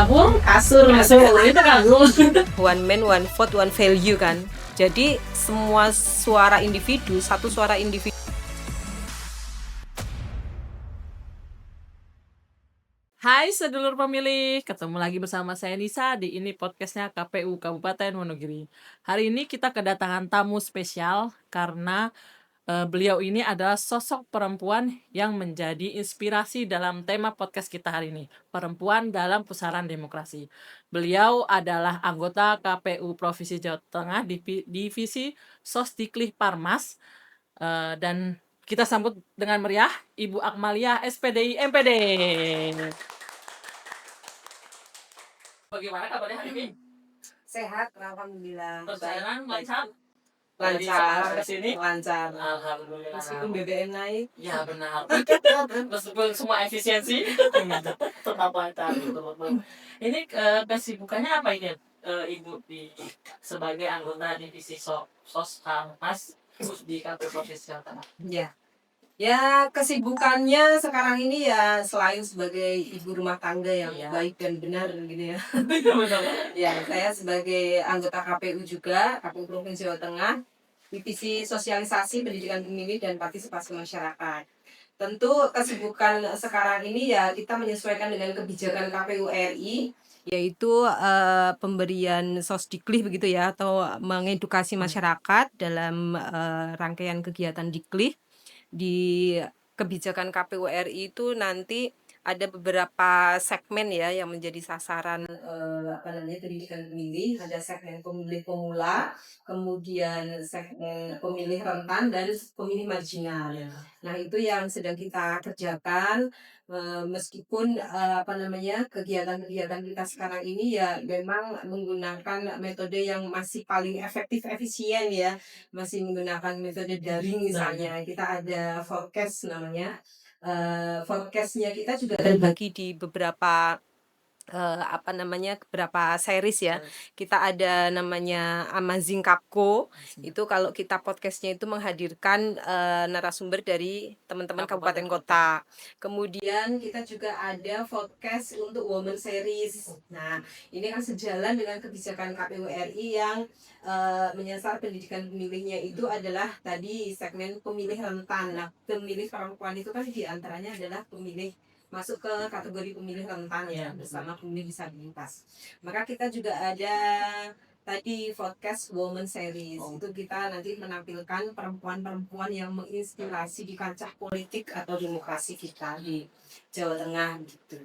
dapur, kasur itu kan one man, one vote, one value kan. Jadi semua suara individu, satu suara individu. Hai sedulur pemilih, ketemu lagi bersama saya Nisa di ini podcastnya KPU Kabupaten Wonogiri. Hari ini kita kedatangan tamu spesial karena beliau ini adalah sosok perempuan yang menjadi inspirasi dalam tema podcast kita hari ini, perempuan dalam pusaran demokrasi. Beliau adalah anggota KPU Provinsi Jawa Tengah Divisi Sosdiklih Parmas, dan kita sambut dengan meriah Ibu Akmalia SPDI MPD. Bagaimana kabarnya hari ini? Sehat, alhamdulillah. Perjalanan lancar? Lancar, ke sini? lancar. Alhamdulillah. Meskipun BBM naik. Ya benar. Meskipun semua efisiensi tetap lancar gitu. Ini kesibukannya apa ini, Ibu sebagai anggota divisi Sosparmas di KPU Provinsi Jawa Tengah? Ya, kesibukannya sekarang ini ya selain sebagai ibu rumah tangga yang baik dan benar gitu ya. Ya, saya sebagai anggota KPU juga, KPU Provinsi Jawa Tengah, Divisi Sosialisasi Pendidikan Pemilih dan Partisipasi Masyarakat. Tentu kesibukan sekarang ini ya kita menyesuaikan dengan kebijakan KPU RI, yaitu pemberian sosdiklih begitu ya, atau mengedukasi masyarakat dalam rangkaian kegiatan diklih. Di kebijakan KPU RI itu nanti ada beberapa segmen ya yang menjadi sasaran pendidikan pemilih. Ada segmen pemilih pemula, kemudian segmen pemilih rentan, dan pemilih marginal. Nah, itu yang sedang kita kerjakan, meskipun kegiatan-kegiatan kita sekarang ini ya memang menggunakan metode yang masih paling efektif efisien ya, masih menggunakan metode daring. Misalnya kita ada forecast namanya. Forecastnya kita juga terbagi di beberapa beberapa series ya. Kita ada namanya Amazing Kapko. Itu kalau kita podcastnya itu menghadirkan narasumber dari teman-teman kabupaten kota. Kemudian kita juga ada podcast untuk Women Series. Nah, ini kan sejalan dengan kebijakan KPU RI yang menyasar pendidikan pemilihnya itu adalah tadi segmen pemilih rentan. Nah, pemilih perempuan itu kan diantaranya adalah pemilih masuk ke kategori pemilih rentan ya, bersama pemilih disabilitas. Maka kita juga ada tadi podcast Women Series. Itu kita nanti menampilkan perempuan-perempuan yang menginspirasi di kancah politik atau demokrasi kita di Jawa Tengah gitu.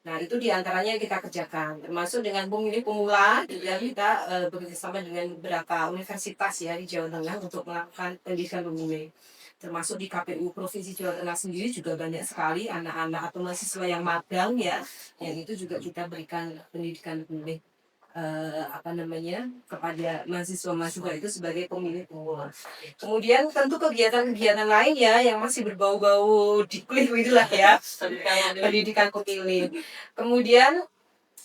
Nah, itu diantaranya kita kerjakan, termasuk dengan pemilih pemula juga kita bekerjasama dengan beberapa universitas ya di Jawa Tengah untuk melakukan pendidikan pemilih. Termasuk di KPU Provinsi Jawa Tengah sendiri juga banyak sekali anak-anak atau mahasiswa yang magang ya, yang itu juga kita berikan pendidikan pemilih kepada mahasiswa-mahasiswa itu sebagai pemilih pemula. Kemudian tentu kegiatan-kegiatan lain ya yang masih berbau-bau diklih itulah ya, pendidikan pemilih. Kemudian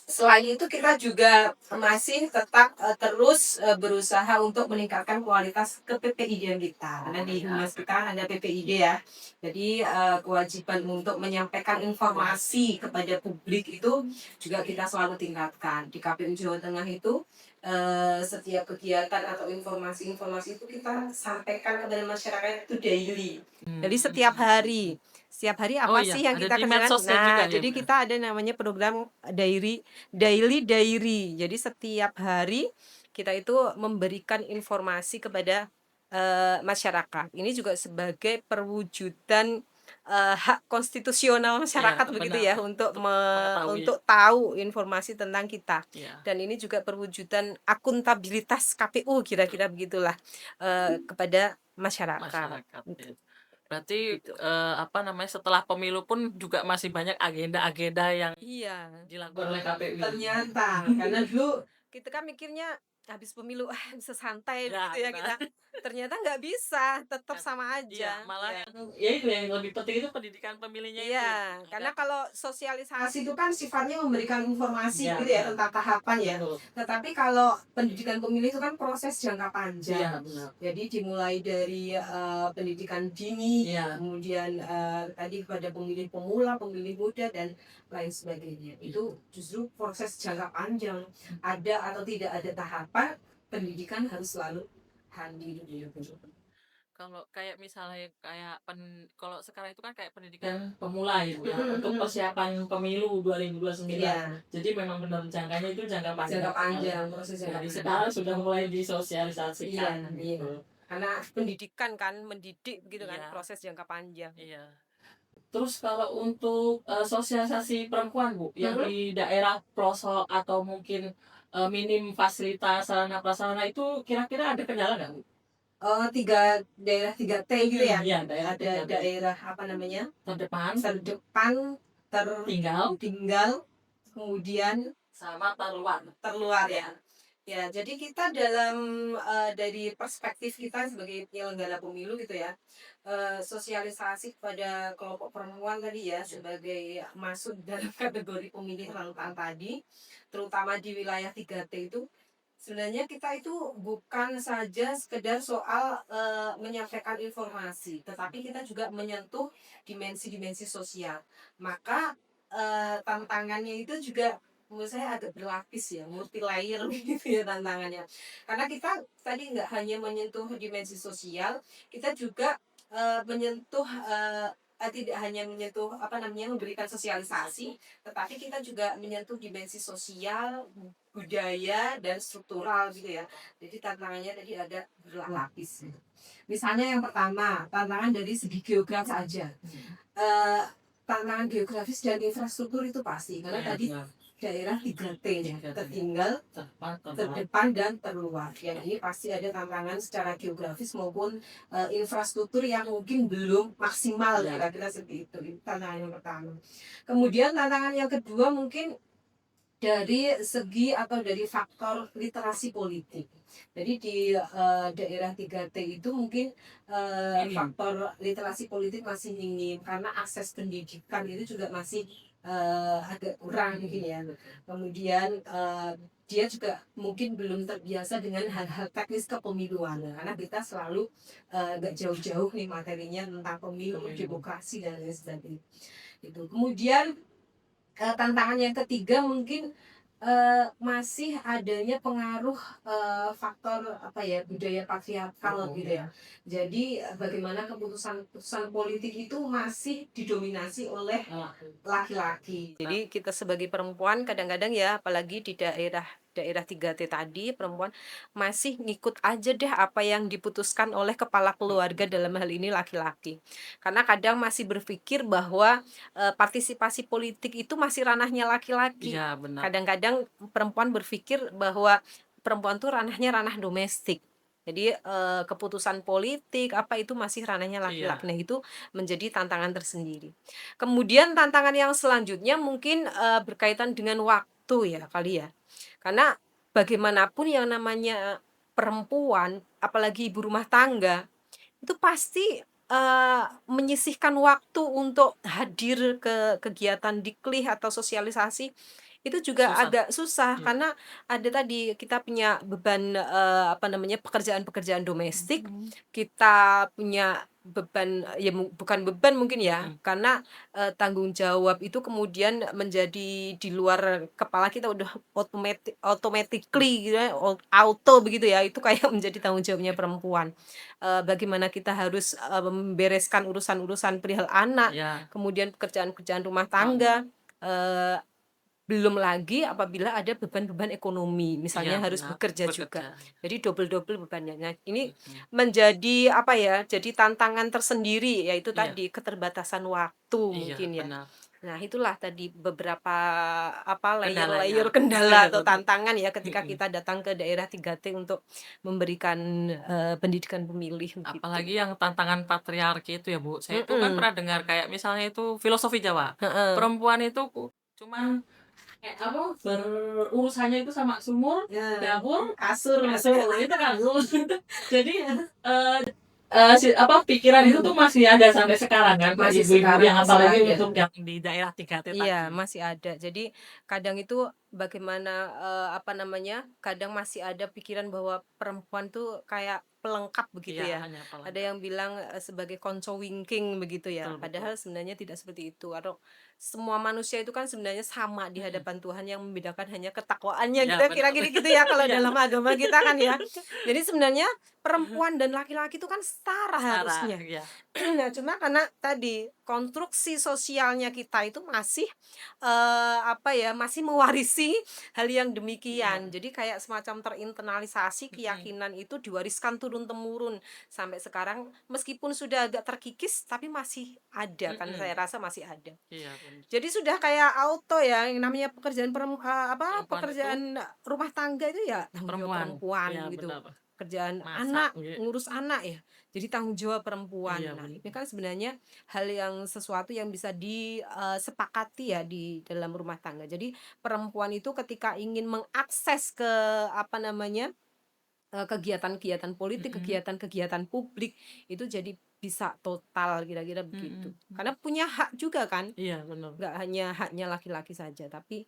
selain itu kita juga masih tetap terus berusaha untuk meningkatkan kualitas ke-PPID kita. Karena di humas kita ada PPID ya. Jadi kewajiban untuk menyampaikan informasi kepada publik itu juga kita selalu tingkatkan. Di KPU Jawa Tengah itu setiap kegiatan atau informasi-informasi itu kita sampaikan kepada masyarakat itu daily. Jadi setiap hari apa sih yang kita kerjakan? Nah, jadi kita ada namanya program daily diary. Jadi setiap hari kita itu memberikan informasi kepada masyarakat. Ini juga sebagai perwujudan hak konstitusional masyarakat ya, begitu ya, untuk tahu informasi tentang kita. Dan ini juga perwujudan akuntabilitas KPU kira-kira begitulah kepada masyarakat. Berarti setelah pemilu pun juga masih banyak agenda-agenda yang dilakukan oleh KPU. Ternyata karena dulu kita kan mikirnya habis pemilu bisa santai Ya, begitu ya kita. benar. Ternyata nggak bisa, tetap sama Iya, aja. malah Ya. ya itu yang lebih penting itu pendidikan pemilihnya itu ya. Iya, Ada karena kalau sosialisasi itu kan sifatnya memberikan informasi Iya, gitu ya benar. tentang tahapan ya. Betul. Tetapi kalau pendidikan pemilih itu kan proses jangka panjang. Iya, benar. Jadi dimulai dari pendidikan dini, Iya. kemudian tadi kepada pemilih pemula, pemilih muda dan lain sebagainya. Itu justru proses jangka panjang. Ada atau tidak ada tahapan, pendidikan harus selalu hadir. Iya, betul. Kalau kayak misalnya kalau sekarang itu kan kayak pendidikan pemula gitu ya, untuk persiapan pemilu 2029. Iya, Jadi memang benar jangkanya itu jangka panjang. jangka panjang, proses jangka Jadi panjang. sekarang sudah mulai Iya, disosialisasikan iya. gitu. Karena pendidikan kan mendidik gitu kan, Iya. proses jangka panjang. Iya. Terus kalau untuk sosialisasi perempuan Bu, yang di daerah pelosok atau mungkin minim fasilitas sarana prasarana itu kira-kira ada kendala nggak Bu? Oh, daerah 3T gitu ya. Iya, daerah Ada 3T. daerah apa namanya? Terdepan, Terdepan, tinggal, tinggal, kemudian sama terluar. terluar ya. Ya, jadi kita dalam dari perspektif kita sebagai penyelenggara pemilu gitu ya, sosialisasi kepada kelompok perempuan tadi ya sebagai masuk dalam kategori pemilih rentan tadi, terutama di wilayah 3T itu sebenarnya kita itu bukan saja sekedar soal menyampaikan informasi, tetapi kita juga menyentuh dimensi-dimensi sosial. Maka tantangannya itu juga menurut saya agak berlapis ya, multi layer gitu ya tantangannya. Karena kita tadi nggak hanya menyentuh dimensi sosial, kita juga menyentuh tidak hanya menyentuh apa namanya memberikan sosialisasi, tetapi kita juga menyentuh dimensi sosial, budaya dan struktural gitu ya. Jadi tantangannya tadi ada berlapis. Misalnya yang pertama, tantangan dari segi geografis saja. Tantangan geografis dan infrastruktur itu pasti karena tadi daerah 3T nya tertinggal, terdepan dan terluar. Yang ini pasti ada tantangan secara geografis maupun infrastruktur yang mungkin belum maksimal kira-kira seperti itu. Itu tantangan yang pertama. Kemudian tantangan yang kedua mungkin dari segi atau dari faktor literasi politik. Jadi di daerah 3T itu mungkin faktor literasi politik masih minim karena akses pendidikan itu juga masih agak kurang mungkin ya. Kemudian dia juga mungkin belum terbiasa dengan hal-hal teknis kepemiluan karena kita selalu gak jauh-jauh nih materinya tentang pemilu, demokrasi dan lain sebagainya. Itu. Kemudian tantangan yang ketiga mungkin masih adanya pengaruh faktor apa ya budaya patriarkal gitu ya. Jadi bagaimana keputusan politik itu masih didominasi oleh laki-laki. Jadi kita sebagai perempuan kadang-kadang ya apalagi di daerah 3T tadi perempuan masih ngikut aja deh apa yang diputuskan oleh kepala keluarga dalam hal ini laki-laki. Karena kadang masih berpikir bahwa partisipasi politik itu masih ranahnya laki-laki. Iya, benar. Kadang-kadang perempuan berpikir bahwa perempuan tuh ranahnya ranah domestik. Jadi keputusan politik apa itu masih ranahnya laki-laki. Nah, itu menjadi tantangan tersendiri. Kemudian tantangan yang selanjutnya mungkin berkaitan dengan waktu ya kali ya. Karena bagaimanapun yang namanya perempuan, apalagi ibu rumah tangga, itu pasti menyisihkan waktu untuk hadir ke kegiatan diklik atau sosialisasi itu juga Susah. agak susah karena ada tadi kita punya beban apa namanya pekerjaan-pekerjaan domestik, kita punya beban ya bukan beban mungkin ya karena tanggung jawab itu kemudian menjadi di luar kepala kita udah automatically gitu ya, auto begitu ya itu kayak menjadi tanggung jawabnya perempuan. Bagaimana kita harus membereskan urusan-urusan perihal anak, kemudian pekerjaan-pekerjaan rumah tangga, belum lagi apabila ada beban-beban ekonomi, misalnya harus bekerja juga. Jadi double-double bebannya. Nah, ini menjadi apa ya? Jadi tantangan tersendiri yaitu tadi keterbatasan waktu mungkin ya. Nah, itulah tadi beberapa apa layer-layer kendala atau tantangan ya ketika kita datang ke daerah 3T untuk memberikan pendidikan pemilih. Apalagi yang tantangan patriarki itu ya Bu. Saya itu kan pernah dengar kayak misalnya itu filosofi Jawa. Perempuan itu cuman berurusannya itu sama sumur, Ya, dapur, kasur. kasur, itu kan. Jadi pikiran itu tuh masih ada sampai sekarang kan, Mbak, Masih ibu-ibu sekarang yang masih apalagi ada. untuk yang di daerah 3T Iya, tadi. masih ada. Jadi kadang itu bagaimana, kadang masih ada pikiran bahwa perempuan tuh kayak pelengkap begitu Iya, ya. hanya Ada pelengkap. yang bilang, sebagai konco wingking begitu ya. Betul, betul. Padahal sebenarnya tidak seperti itu. Atau semua manusia itu kan sebenarnya sama di hadapan Tuhan, yang membedakan hanya ketakwaannya. Iya, Kita benar. kira-kira gitu ya kalau Iya. dalam agama kita kan ya. Jadi sebenarnya perempuan dan laki-laki itu kan setara Setara, harusnya. iya. Nah, cuma karena tadi konstruksi sosialnya kita itu masih masih mewarisi hal yang demikian. Iya. Jadi kayak semacam terinternalisasi keyakinan itu diwariskan turun temurun sampai sekarang, meskipun sudah agak terkikis tapi masih ada kan, saya rasa masih ada. Iya, benar. Jadi sudah kayak auto ya, yang namanya pekerjaan Perempuan pekerjaan rumah tangga itu ya tanggung jawab perempuan Iya, gitu. benar. Kerjaan Masak, anak, iya. ngurus anak ya, jadi tanggung jawab perempuan. Iya, Nah, benar. ini kan sebenarnya hal yang sesuatu yang bisa disepakati ya di dalam rumah tangga. Jadi perempuan itu ketika ingin mengakses ke kegiatan-kegiatan politik, kegiatan-kegiatan publik, itu jadi bisa total, kira-kira begitu. Karena punya hak juga kan, Iya, benar. nggak hanya haknya laki-laki saja, tapi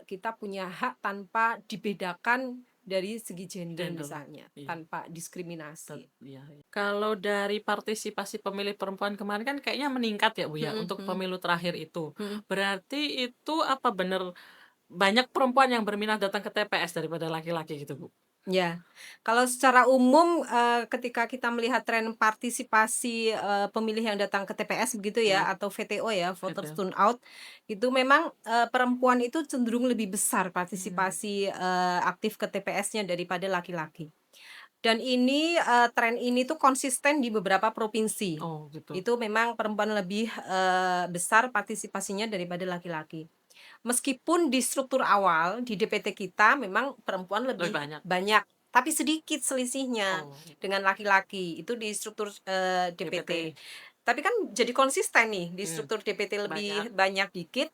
kita punya hak tanpa dibedakan dari segi gender Gender, misalnya, iya. tanpa diskriminasi. Iya, iya. Kalau dari partisipasi pemilih perempuan kemarin kan kayaknya meningkat ya, Bu, ya, untuk pemilu terakhir itu. Berarti itu apa benar banyak perempuan yang berminat datang ke TPS daripada laki-laki gitu, Bu? Ya, kalau secara umum ketika kita melihat tren partisipasi pemilih yang datang ke TPS begitu ya, Iya. atau VTO ya, voters Gitu. turnout, itu memang perempuan itu cenderung lebih besar partisipasi aktif ke TPS-nya daripada laki-laki. Dan ini tren ini tuh konsisten di beberapa provinsi. Oh, gitu. Itu memang perempuan lebih besar partisipasinya daripada laki-laki. Meskipun di struktur awal di DPT kita memang perempuan lebih Lebih banyak. banyak, tapi sedikit selisihnya Oh, dengan laki-laki. Itu di struktur DPT. Tapi kan jadi konsisten nih di struktur DPT lebih banyak dikit,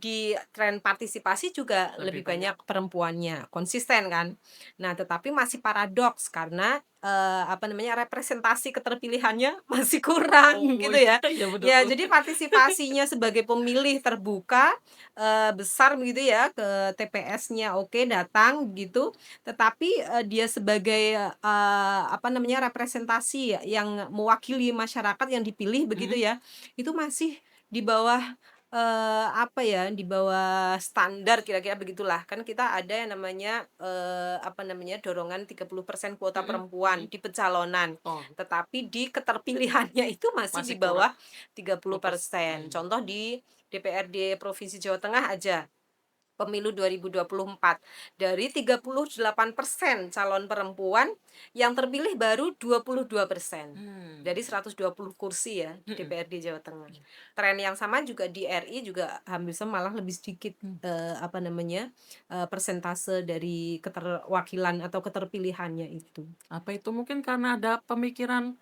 di tren partisipasi juga lebih banyak perempuannya, konsisten kan. Nah, tetapi masih paradoks karena representasi keterpilihannya masih kurang gitu ya. Iya, betul. Ya, jadi partisipasinya sebagai pemilih terbuka besar begitu ya, ke TPS-nya oke, datang gitu, tetapi dia sebagai representasi yang mewakili masyarakat yang dipilih begitu ya, itu masih di bawah di bawah standar, kira-kira begitulah. Kan kita ada yang namanya dorongan 30% kuota perempuan di pencalonan. Oh, Tetapi di keterpilihannya itu masih di Masih bawah kurang. 30%. Contoh di DPRD Provinsi Jawa Tengah aja. Pemilu 2024, dari 38% calon perempuan, yang terpilih baru 22%. Dari 120 kursi ya di DPRD Jawa Tengah. Tren yang sama juga di RI juga hampir sama, malah lebih sedikit persentase dari keterwakilan atau keterpilihannya itu. Apa itu mungkin karena ada pemikiran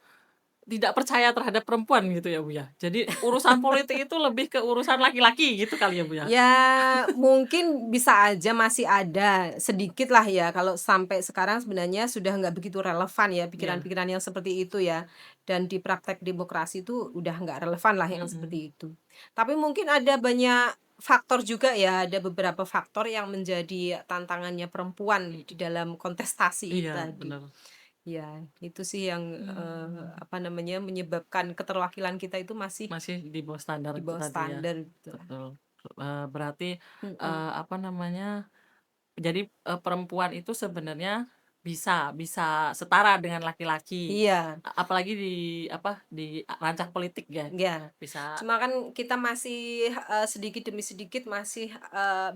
tidak percaya terhadap perempuan gitu ya, Bu, ya? Jadi urusan politik itu lebih ke urusan laki-laki gitu kali ya, Bu, ya? Ya, mungkin bisa aja masih ada sedikit lah ya, kalau sampai sekarang sebenarnya sudah nggak begitu relevan ya pikiran-pikiran yang seperti itu ya, dan di praktek demokrasi itu udah nggak relevan lah yang seperti itu. Tapi mungkin ada banyak faktor juga ya, ada beberapa faktor yang menjadi tantangannya perempuan di dalam kontestasi itu Iya, tadi. benar. Ya, itu sih yang menyebabkan keterwakilan kita itu masih Masih di bawah standar di itu bawah tadi ya. standar gitu lah. Betul. Berarti Mm-mm. jadi perempuan itu sebenarnya bisa setara dengan laki-laki. Iya, Apalagi di rancang politik ya. ya. Bisa. Cuma kan kita masih sedikit demi sedikit masih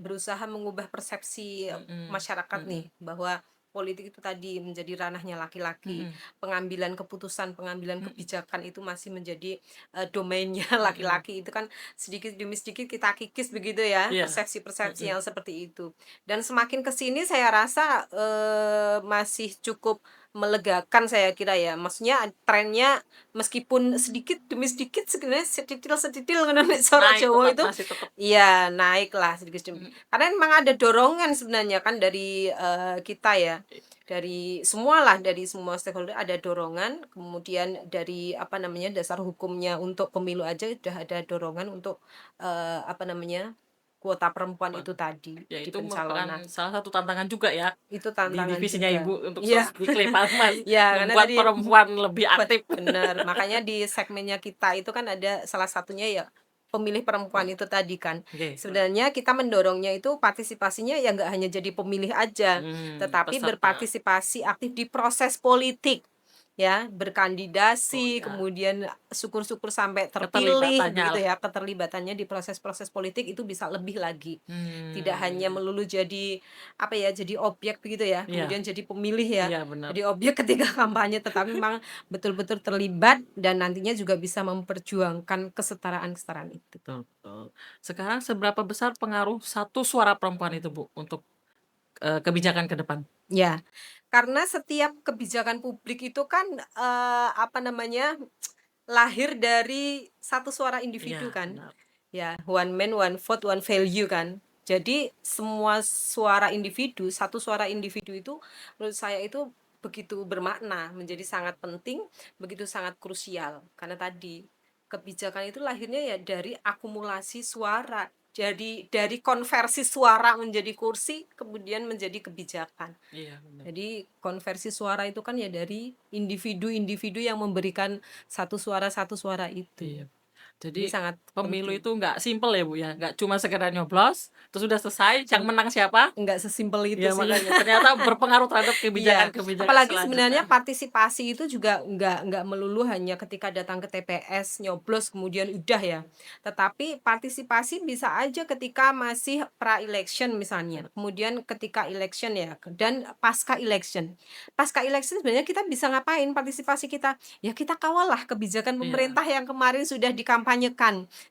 berusaha mengubah persepsi masyarakat nih, bahwa politik itu tadi menjadi ranahnya laki-laki. Pengambilan keputusan, pengambilan kebijakan itu masih menjadi domainnya laki-laki. Itu kan sedikit demi sedikit kita kikis begitu ya, Iya. persepsi-persepsi yang seperti itu. Dan semakin ke sini saya rasa masih cukup melegakan saya kira ya. Maksudnya trennya meskipun sedikit demi sedikit sebenarnya setitil ngono nek cara Naik Jawa tetap, itu masih tetap. iya naiklah sedikit demi. Karena memang ada dorongan sebenarnya kan dari kita ya. Dari semualah, dari semua stakeholder ada dorongan, kemudian dari apa namanya dasar hukumnya untuk pemilu aja udah ada dorongan untuk apa namanya kuota perempuan itu tadi Ya di itu merupakan pencalonan. salah satu tantangan juga ya Itu di tantangan divisinya juga. Ibu untuk Iya. Sosbikli Farmas Ya, karena membuat tadi perempuan lebih aktif. benar. Makanya di segmennya kita itu kan ada salah satunya ya pemilih perempuan itu tadi kan. Oke. Sebenarnya kita mendorongnya itu partisipasinya ya nggak hanya jadi pemilih aja, tetapi Peserta. berpartisipasi aktif di proses politik. Ya, berkandidasi, ya. kemudian syukur-syukur sampai terpilih Keterlibatannya begitu lah. ya, keterlibatannya di proses-proses politik itu bisa lebih lagi. Tidak Hmm. hanya melulu jadi apa ya, jadi objek begitu ya, Iya. kemudian jadi pemilih ya. Iya benar. Jadi objek ketika kampanye, tetapi memang betul-betul terlibat dan nantinya juga bisa memperjuangkan kesetaraan-kesetaraan itu. Betul, betul. Sekarang seberapa besar pengaruh satu suara perempuan itu Bu untuk kebijakan ke depan? Ya, karena setiap kebijakan publik itu kan apa namanya lahir dari satu suara individu Iya kan. benar. Ya, one man, one vote, one value kan. Jadi semua suara individu, satu suara individu itu menurut saya itu begitu bermakna, menjadi sangat penting, begitu sangat krusial. Karena tadi kebijakan itu lahirnya ya dari akumulasi suara. Jadi dari konversi suara menjadi kursi, kemudian menjadi kebijakan. Iya benar. Jadi konversi suara itu kan ya dari individu-individu yang memberikan satu suara itu. Iya. Jadi Jadi sangat pemilu penting. itu nggak simpel ya Bu ya, nggak cuma sekedar nyoblos terus sudah selesai, yang menang siapa? Enggak sesimpel itu Ya sih. makanya ternyata berpengaruh terhadap Iya, kebijakan-kebijakan apalagi selanjutnya. sebenarnya partisipasi itu juga enggak melulu hanya ketika datang ke TPS, nyoblos kemudian udah ya. Tetapi partisipasi bisa aja ketika masih pra-election misalnya. Kemudian ketika election ya dan pasca election. Pasca election sebenarnya kita bisa ngapain partisipasi kita? Ya kita kawal lah kebijakan Iya. pemerintah yang kemarin sudah dikampanyekan.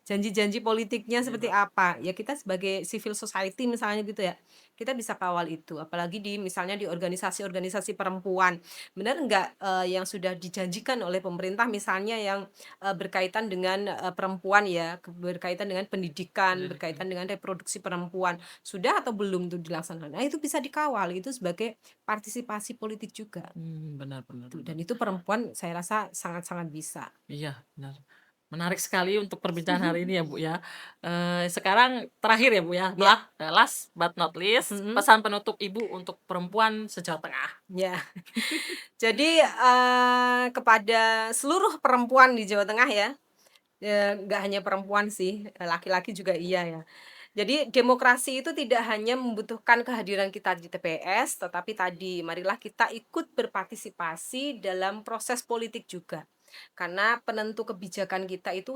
Janji-janji politiknya seperti Iya. apa? Ya kita sebagai civil society misalnya gitu ya. Kita bisa kawal itu, apalagi di misalnya di organisasi-organisasi perempuan. Benar enggak yang sudah dijanjikan oleh pemerintah misalnya yang berkaitan dengan perempuan ya, berkaitan dengan pendidikan, berkaitan dengan reproduksi perempuan. Sudah atau belum tuh dilaksanakan? Nah, itu bisa dikawal, itu sebagai partisipasi politik juga. Benar benar Tuh, benar. dan itu perempuan saya rasa sangat-sangat bisa. Iya, benar. Menarik sekali untuk perbincangan hari ini ya Bu ya. Sekarang terakhir ya Bu ya, last but not least, pesan penutup Ibu untuk perempuan se-Jawa Tengah. Ya. Jadi kepada seluruh perempuan di Jawa Tengah ya, nggak hanya perempuan sih, laki-laki juga iya ya. Jadi demokrasi itu tidak hanya membutuhkan kehadiran kita di TPS, tetapi tadi marilah kita ikut berpartisipasi dalam proses politik juga. Karena penentu kebijakan kita itu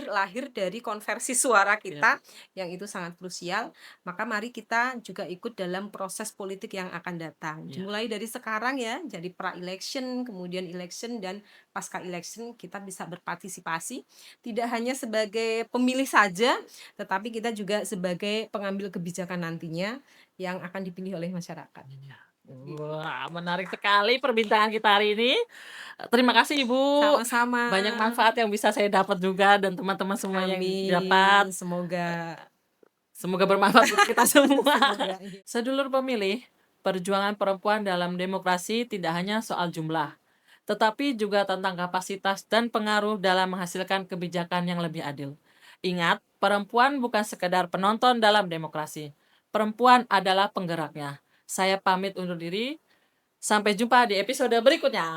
lahir dari konversi suara kita yang itu sangat krusial, maka mari kita juga ikut dalam proses politik yang akan datang. Dimulai dari sekarang ya, jadi pra-election, kemudian election dan pasca election kita bisa berpartisipasi tidak hanya sebagai pemilih saja, tetapi kita juga sebagai pengambil kebijakan nantinya yang akan dipilih oleh masyarakat. Wah, menarik sekali perbincangan kita hari ini. Terima kasih Ibu. Sama-sama. Banyak manfaat yang bisa saya dapat juga dan teman-teman semua yang Amin. dapat. Semoga bermanfaat untuk kita semua. Semoga. Sedulur pemilih, perjuangan perempuan dalam demokrasi tidak hanya soal jumlah, tetapi juga tentang kapasitas dan pengaruh dalam menghasilkan kebijakan yang lebih adil. Ingat, perempuan bukan sekedar penonton dalam demokrasi. Perempuan adalah penggeraknya. Saya pamit undur diri. Sampai jumpa di episode berikutnya.